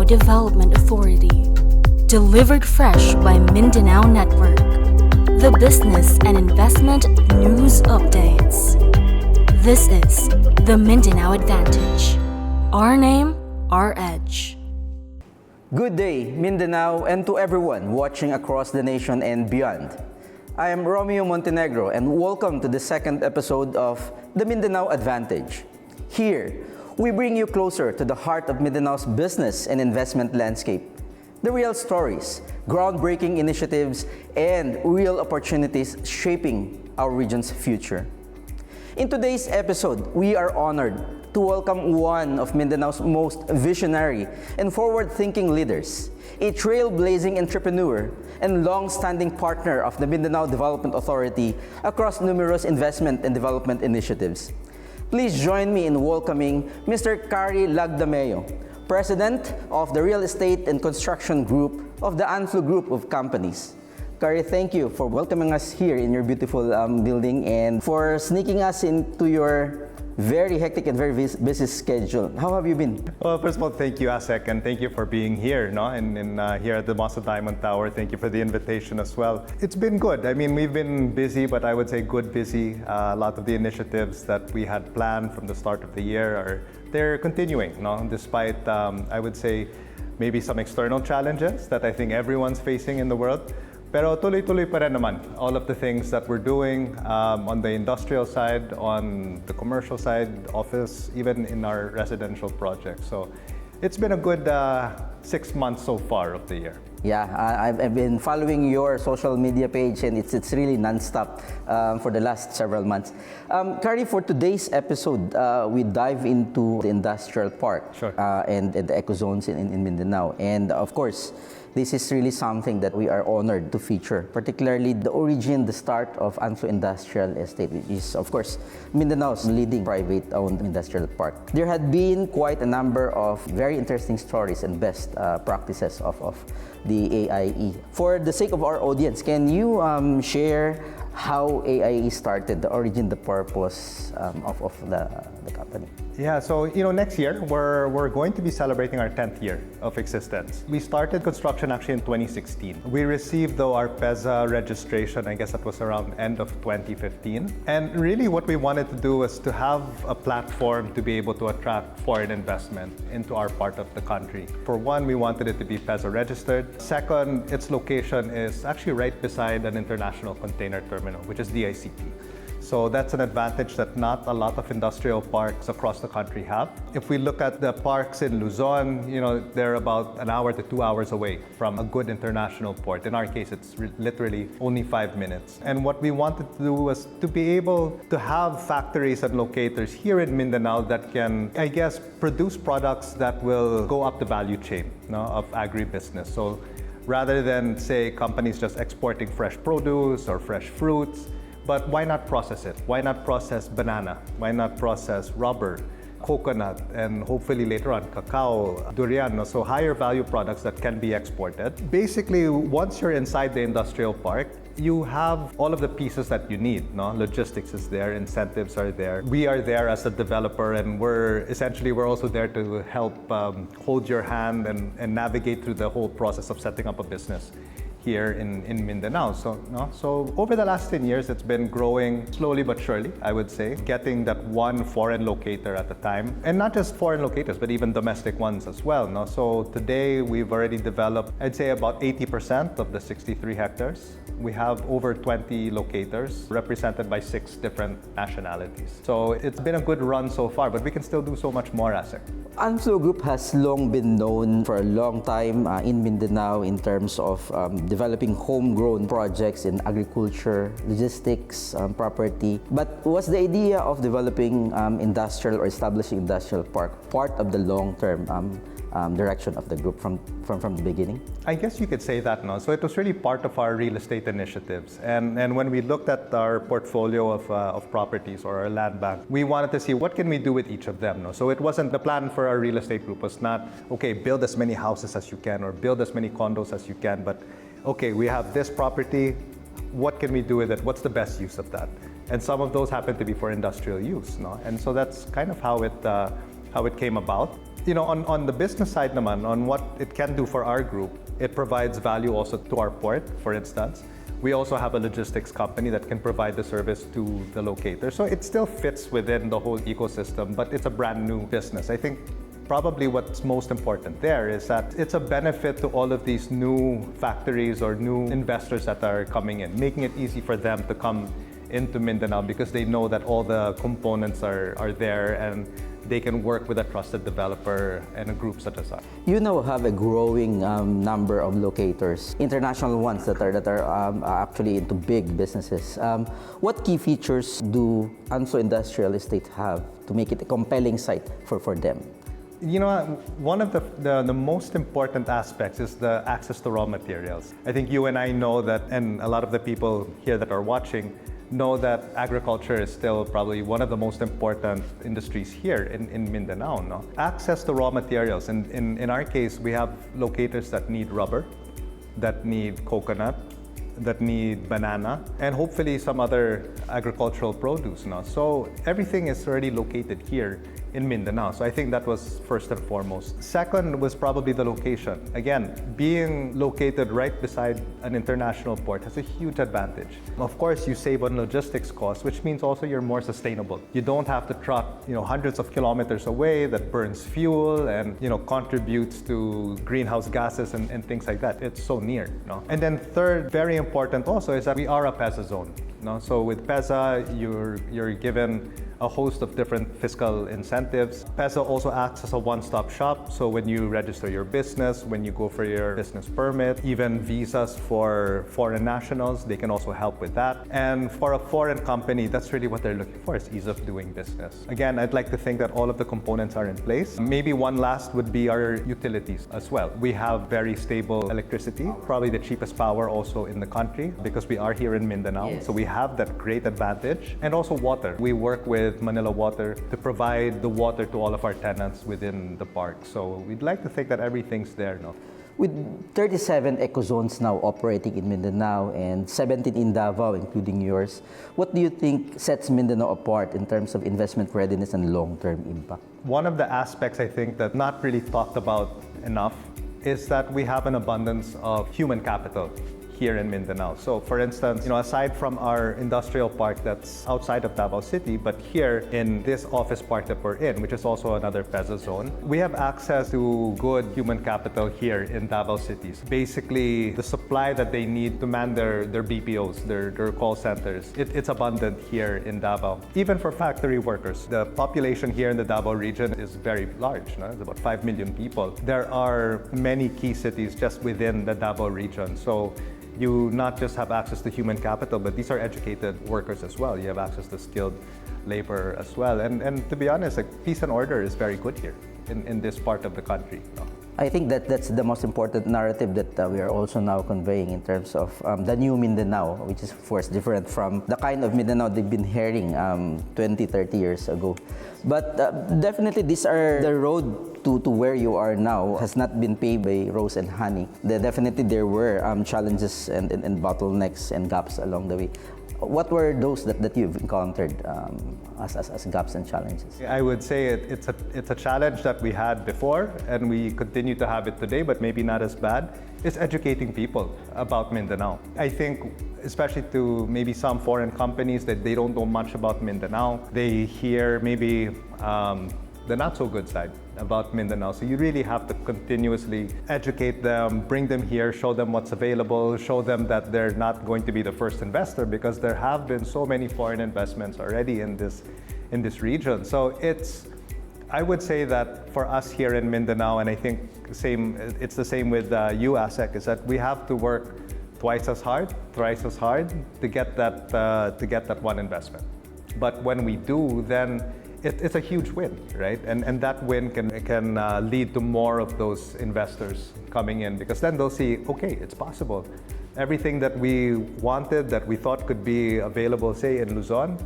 Development Authority. Delivered fresh by Mindanao Network. The business and investment news updates. This is the Mindanao Advantage. Our name, our edge. Good day, Mindanao, and to everyone watching across the nation and beyond. I am Romeo Montenegro, and welcome to the second episode of the Mindanao Advantage. Here, we bring you closer to the heart of Mindanao's business and investment landscape. The real stories, groundbreaking initiatives, and real opportunities shaping our region's future. In today's episode, we are honored to welcome one of Mindanao's most visionary and forward-thinking leaders, a trailblazing entrepreneur and long-standing partner of the Mindanao Development Authority across numerous investment and development initiatives. Please join me in welcoming Mr. Cary Lagdameo, President of the Real Estate and Construction Group of the Anflo Group of Companies. Cary, thank you for welcoming us here in your beautiful building and for sneaking us into your very hectic and very busy schedule. How have you been? Well, first of all, thank you, Asek, and thank you for being here, and here at the Mossa Diamond Tower. Thank you for the invitation as well. It's been good. I mean, we've been busy, but I would say good busy. A lot of the initiatives that we had planned from the start of the year they're continuing, despite, I would say, maybe some external challenges that I think everyone's facing in the world. Pero tuloy-tuloy pa rin naman all of the things that we're doing on the industrial side, on the commercial side, office, even in our residential projects. So it's been a good 6 months so far of the year. Yeah, I've been following your social media page and it's really non-stop for the last several months. Cary, for today's episode, we dive into the industrial park. Sure. And the eco zones in Mindanao. And of course, this is really something that we are honored to feature, particularly the origin, the start of Anflo Industrial Estate, which is, of course, Mindanao's leading private-owned industrial park. There had been quite a number of very interesting stories and best practices of the AIE. For the sake of our audience, can you share how AIE started, the origin, the purpose of the company? Yeah, so next year we're going to be celebrating our 10th year of existence. We started construction actually in 2016. We received though our PEZA registration, I guess that was around end of 2015. And really what we wanted to do was to have a platform to be able to attract foreign investment into our part of the country. For one, we wanted it to be PEZA registered. Second, its location is actually right beside an international container terminal, which is DICT. So that's an advantage that not a lot of industrial parks across the country have. If we look at the parks in Luzon, they're about an hour to 2 hours away from a good international port. In our case, it's literally only 5 minutes. And what we wanted to do was to be able to have factories and locators here in Mindanao that can, I guess, produce products that will go up the value chain of agribusiness. So rather than, say, companies just exporting fresh produce or fresh fruits, but why not process it? Why not process banana? Why not process rubber, coconut, and hopefully later on cacao, durian, so higher value products that can be exported. Basically, once you're inside the industrial park, you have all of the pieces that you need. Logistics is there, incentives are there. We are there as a developer, and we're also there to help hold your hand and navigate through the whole process of setting up a business here in Mindanao. So over the last 10 years, it's been growing slowly but surely, I would say, getting that one foreign locator at a time. And not just foreign locators, but even domestic ones as well. So today, we've already developed, I'd say about 80% of the 63 hectares. We have over 20 locators represented by 6 different nationalities. So it's been a good run so far, but we can still do so much more, Asek. Anflo Group has long been known for a long time in Mindanao in terms of developing homegrown projects in agriculture, logistics, property. But was the idea of developing industrial or establishing industrial park part of the long-term direction of the group from the beginning? I guess you could say that now. So it was really part of our real estate initiatives. And when we looked at our portfolio of properties or our land bank, we wanted to see what can we do with each of them. So it wasn't the plan for our real estate group was not, okay, build as many houses as you can or build as many condos as you can, but okay, we have this property, what can we do with it? What's the best use of that? And some of those happen to be for industrial use. And so that's kind of how it came about. On the business side naman, on what it can do for our group, it provides value also to our port, for instance. We also have a logistics company that can provide the service to the locator. So it still fits within the whole ecosystem, but it's a brand new business. I think probably what's most important there is that it's a benefit to all of these new factories or new investors that are coming in, making it easy for them to come into Mindanao because they know that all the components are there and they can work with a trusted developer and a group such as us. You now have a growing number of locators, international ones that are actually into big businesses. What key features do Anflo Industrial Estate have to make it a compelling site for them? One of the most important aspects is the access to raw materials. I think you and I know that, and a lot of the people here that are watching know that agriculture is still probably one of the most important industries here in Mindanao. No? Access to raw materials. In our case, we have locators that need rubber, that need coconut, that need banana, and hopefully some other agricultural produce. No? So everything is already located here in Mindanao. So I think that was first and foremost. Second was probably the location. Again, being located right beside an international port has a huge advantage. Of course, you save on logistics costs, which means also you're more sustainable. You don't have to truck, hundreds of kilometers away that burns fuel and, contributes to greenhouse gases and things like that. It's so near. No? And then third, very important also, is that we are a PEZA zone. No? So with PEZA, you're given a host of different fiscal incentives. PEZA also acts as a one-stop shop. So when you register your business, when you go for your business permit, even visas for foreign nationals, they can also help with that. And for a foreign company, that's really what they're looking for, is ease of doing business. Again, I'd like to think that all of the components are in place. Maybe one last would be our utilities as well. We have very stable electricity, probably the cheapest power also in the country because we are here in Mindanao. Yes. So we have that great advantage. And also water. We work with Manila Water to provide the water to all of our tenants within the park. So we'd like to think that everything's there. No? With 37 ecozones now operating in Mindanao and 17 in Davao, including yours, what do you think sets Mindanao apart in terms of investment readiness and long-term impact? One of the aspects I think that not really talked about enough is that we have an abundance of human capital here in Mindanao. So for instance, aside from our industrial park that's outside of Davao City, but here in this office park that we're in, which is also another PEZA zone, we have access to good human capital here in Davao City. Basically, the supply that they need to man their BPOs, their call centers, it's abundant here in Davao. Even for factory workers, the population here in the Davao region is very large. No? It's about 5 million people. There are many key cities just within the Davao region. So you not just have access to human capital, but these are educated workers as well. You have access to skilled labor as well. And to be honest, peace and order is very good here in this part of the country. I think that's the most important narrative that we are also now conveying in terms of the new Mindanao, which is of course different from the kind of Mindanao they've been hearing 20, 30 years ago. But definitely these are the road to where you are now has not been paved by rose and honey. Definitely there were challenges and bottlenecks and gaps along the way. What were those that you've encountered as gaps and challenges? I would say it's a challenge that we had before and we continue to have it today, but maybe not as bad. It's educating people about Mindanao. I think especially to maybe some foreign companies that they don't know much about Mindanao. They hear maybe the not so good side about Mindanao. So you really have to continuously educate them, bring them here, show them what's available, show them that they're not going to be the first investor because there have been so many foreign investments already in this region. So I would say that for us here in Mindanao, and I think it's the same with you, ASEC, is that we have to work twice as hard, thrice as hard to get that one investment. But when we do, then it's a huge win, right? And that win can lead to more of those investors coming in because then they'll see, okay, it's possible. Everything that we wanted, that we thought could be available, say, in Luzon,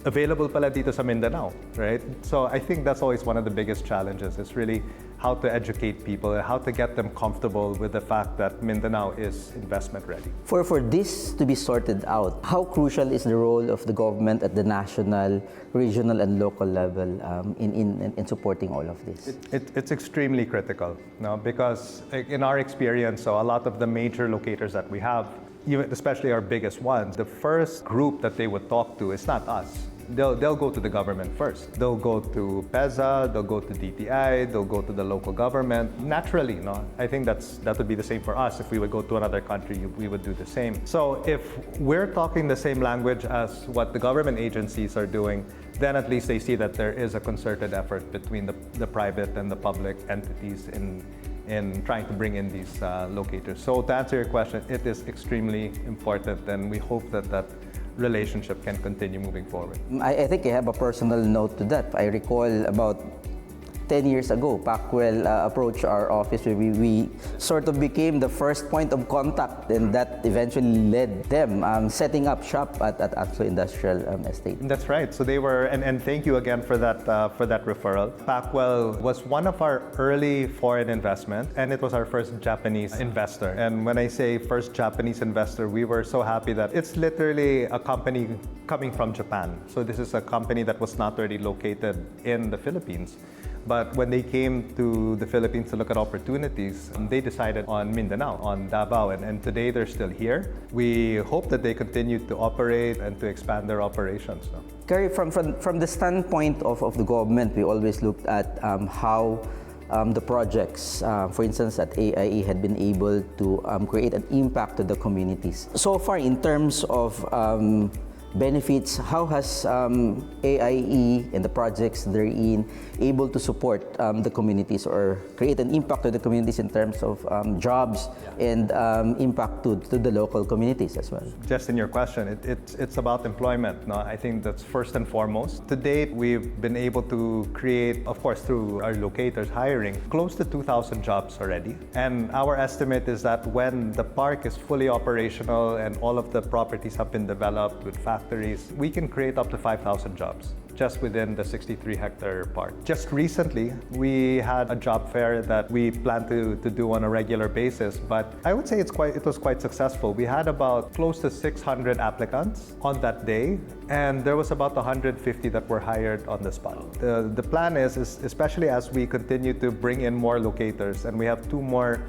available pala dito sa Mindanao, right? So I think that's always one of the biggest challenges. It's really how to educate people, and how to get them comfortable with the fact that Mindanao is investment ready. For this to be sorted out, how crucial is the role of the government at the national, regional, and local level in supporting all of this? It's extremely critical, no? Because in our experience, so a lot of the major locators that we have, even especially our biggest ones, the first group that they would talk to is not us. They'll go to the government first. They'll go to PEZA, they'll go to DTI, they'll go to the local government. Naturally, no? I think that would be the same for us. If we would go to another country, we would do the same. So if we're talking the same language as what the government agencies are doing, then at least they see that there is a concerted effort between the private and the public entities in trying to bring in these locators. So to answer your question, it is extremely important, and we hope that relationship can continue moving forward. I think I have a personal note to that. I recall about 10 years ago, Pacwell approached our office where we sort of became the first point of contact, and that eventually led them setting up shop at Anflo Industrial Estate. That's right. So they were, and thank you again for that referral. Pacwell was one of our early foreign investment, and it was our first Japanese investor. And when I say first Japanese investor, we were so happy that it's literally a company coming from Japan. So this is a company that was not already located in the Philippines. But when they came to the Philippines to look at opportunities, they decided on Mindanao, on Davao, and today they're still here. We hope that they continue to operate and to expand their operations. No? Cary, from the standpoint of the government, we always looked at how the projects, for instance, at AIE had been able to create an impact to the communities. So far, in terms of benefits, how has AIE and the projects therein able to support the communities or create an impact to the communities in terms of jobs and impact to the local communities as well? Just in your question, it's about employment. No? I think that's first and foremost. To date, we've been able to create, of course, through our locators hiring, close to 2,000 jobs already. And our estimate is that when the park is fully operational and all of the properties have been developed with factories, we can create up to 5,000 jobs just within the 63-hectare park. Just recently, we had a job fair that we plan to do on a regular basis, but I would say it was quite successful. We had about close to 600 applicants on that day, and there was about 150 that were hired on the spot. The plan is especially as we continue to bring in more locators, and we have 2 more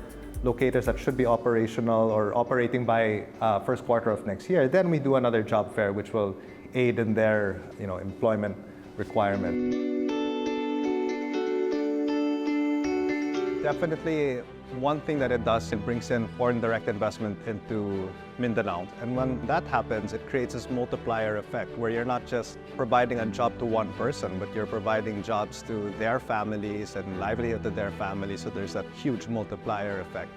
locators that should be operational or operating by first quarter of next year, then we do another job fair which will aid in their employment requirement. Definitely one thing that it does, it brings in foreign direct investment into Mindanao. And when that happens, it creates this multiplier effect where you're not just providing a job to one person, but you're providing jobs to their families and livelihood to their families. So there's that huge multiplier effect.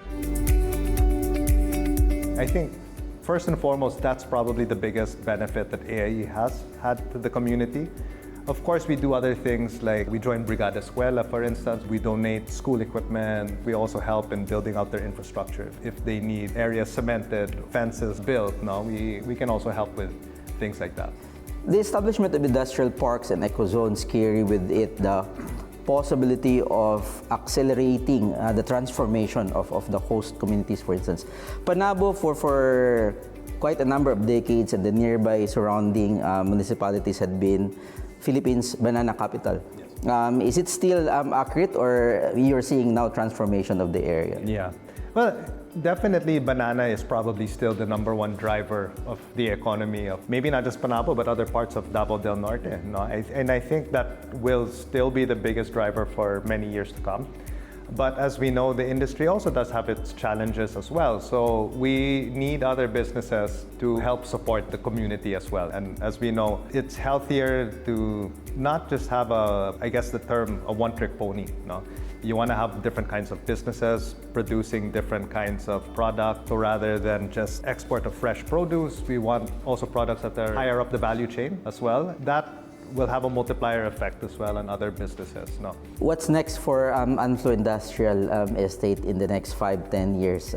I think first and foremost, that's probably the biggest benefit that AIE has had to the community. Of course, we do other things like we join Brigada Escuela, for instance. We donate school equipment. We also help in building out their infrastructure. If they need areas cemented, fences built, we can also help with things like that. The establishment of industrial parks and ecozones carry with it the possibility of accelerating the transformation of the host communities, for instance. Panabo for quite a number of decades and the nearby surrounding municipalities had been Philippines' banana capital. Yes. Is it still accurate, or you're seeing now transformation of the area? Yeah, well, definitely banana is probably still the #1 driver of the economy of maybe not just Panabo, but other parts of Davao del Norte. And I think that will still be the biggest driver for many years to come. But as we know, the industry also does have its challenges as well. So we need other businesses to help support the community as well. And as we know, it's healthier to not just have I guess the term, a one-trick pony. You want to have different kinds of businesses producing different kinds of products. So rather than just export of fresh produce, we want also products that are higher up the value chain as well. That will have a multiplier effect as well on other businesses. What's next for Anflo Industrial Estate in the next 5-10 years?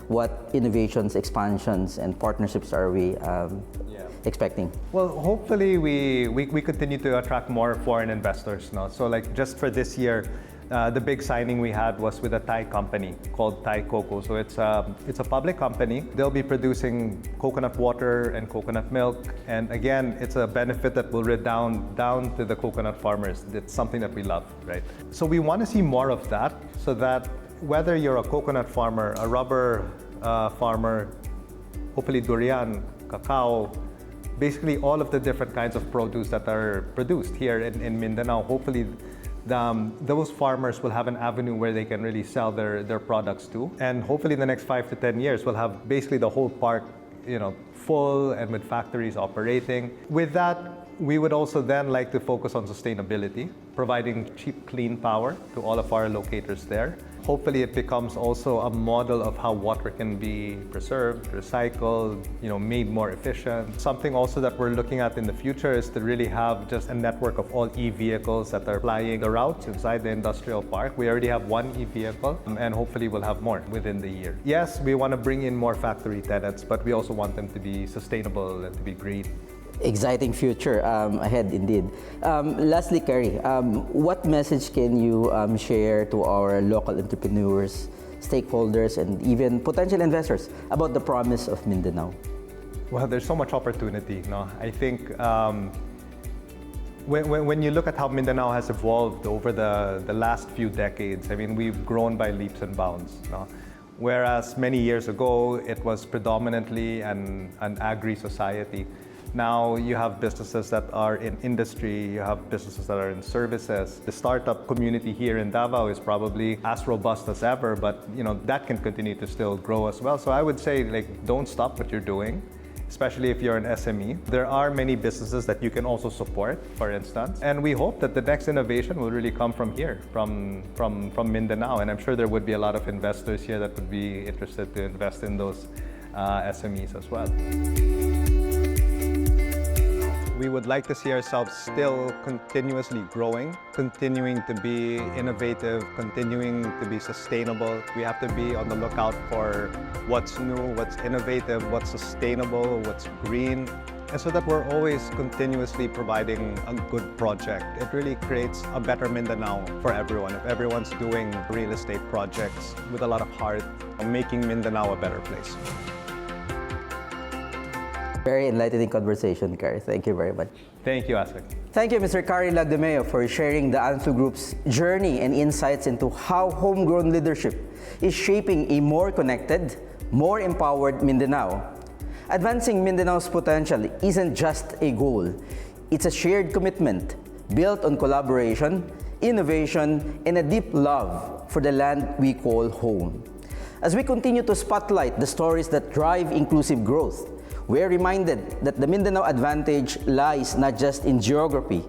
What innovations, expansions, and partnerships are we expecting? Well, hopefully we continue to attract more foreign investors. So like just for this year, The big signing we had was with a Thai company called Thai Cocoa. So it's a public company. They'll be producing coconut water and coconut milk. And again, it's a benefit that will redound down to the coconut farmers. It's something that we love, right? So we want to see more of that, so that whether you're a coconut farmer, a rubber farmer, hopefully durian, cacao, basically all of the different kinds of produce that are produced here in Mindanao, hopefully those farmers will have an avenue where they can really sell their products to. And hopefully in the next 5 to 10 years, we'll have basically the whole park, full and with factories operating. With that, we would also then like to focus on sustainability, providing cheap, clean power to all of our locators there. Hopefully it becomes also a model of how water can be preserved, recycled, made more efficient. Something also that we're looking at in the future is to really have just a network of all e-vehicles that are plying the routes inside the industrial park. We already have one e-vehicle, and hopefully we'll have more within the year. Yes, we want to bring in more factory tenants, but we also want them to be sustainable and to be green. Exciting future ahead indeed. Lastly, Cary, what message can you share to our local entrepreneurs, stakeholders, and even potential investors about the promise of Mindanao? Well, there's so much opportunity. I think when you look at how Mindanao has evolved over the last few decades, we've grown by leaps and bounds. Whereas many years ago, it was predominantly an agri-society. Now you have businesses that are in industry, you have businesses that are in services. The startup community here in Davao is probably as robust as ever, but that can continue to still grow as well. So I would say, don't stop what you're doing, especially if you're an SME. There are many businesses that you can also support, for instance. And we hope that the next innovation will really come from here, from Mindanao. And I'm sure there would be a lot of investors here that would be interested to invest in those SMEs as well. We would like to see ourselves still continuously growing, continuing to be innovative, continuing to be sustainable. We have to be on the lookout for what's new, what's innovative, what's sustainable, what's green. And so that we're always continuously providing a good project. It really creates a better Mindanao for everyone. If everyone's doing real estate projects with a lot of heart, making Mindanao a better place. Very enlightening conversation, Cary. Thank you very much. Thank you, Asik. Thank you, Mr. Cary Lagdameo, for sharing the Anflo Group's journey and insights into how homegrown leadership is shaping a more connected, more empowered Mindanao. Advancing Mindanao's potential isn't just a goal. It's a shared commitment built on collaboration, innovation, and a deep love for the land we call home. As we continue to spotlight the stories that drive inclusive growth, we are reminded that the Mindanao Advantage lies not just in geography,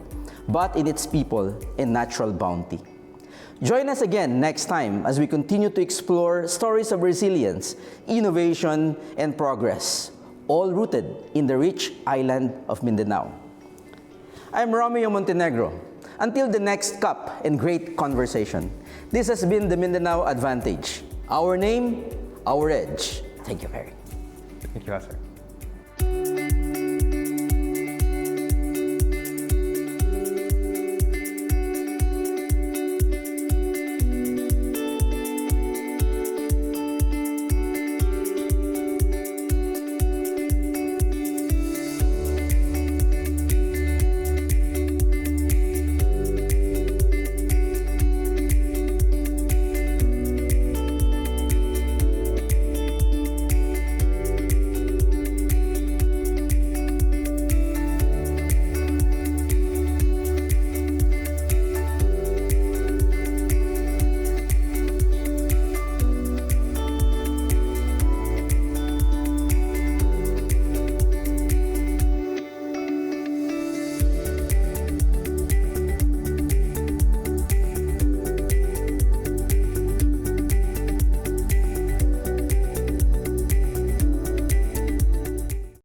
but in its people and natural bounty. Join us again next time as we continue to explore stories of resilience, innovation, and progress, all rooted in the rich island of Mindanao. I'm Romeo Montenegro. Until the next cup and great conversation, this has been the Mindanao Advantage. Our name, our edge. Thank you, Cary. Thank you, Asik.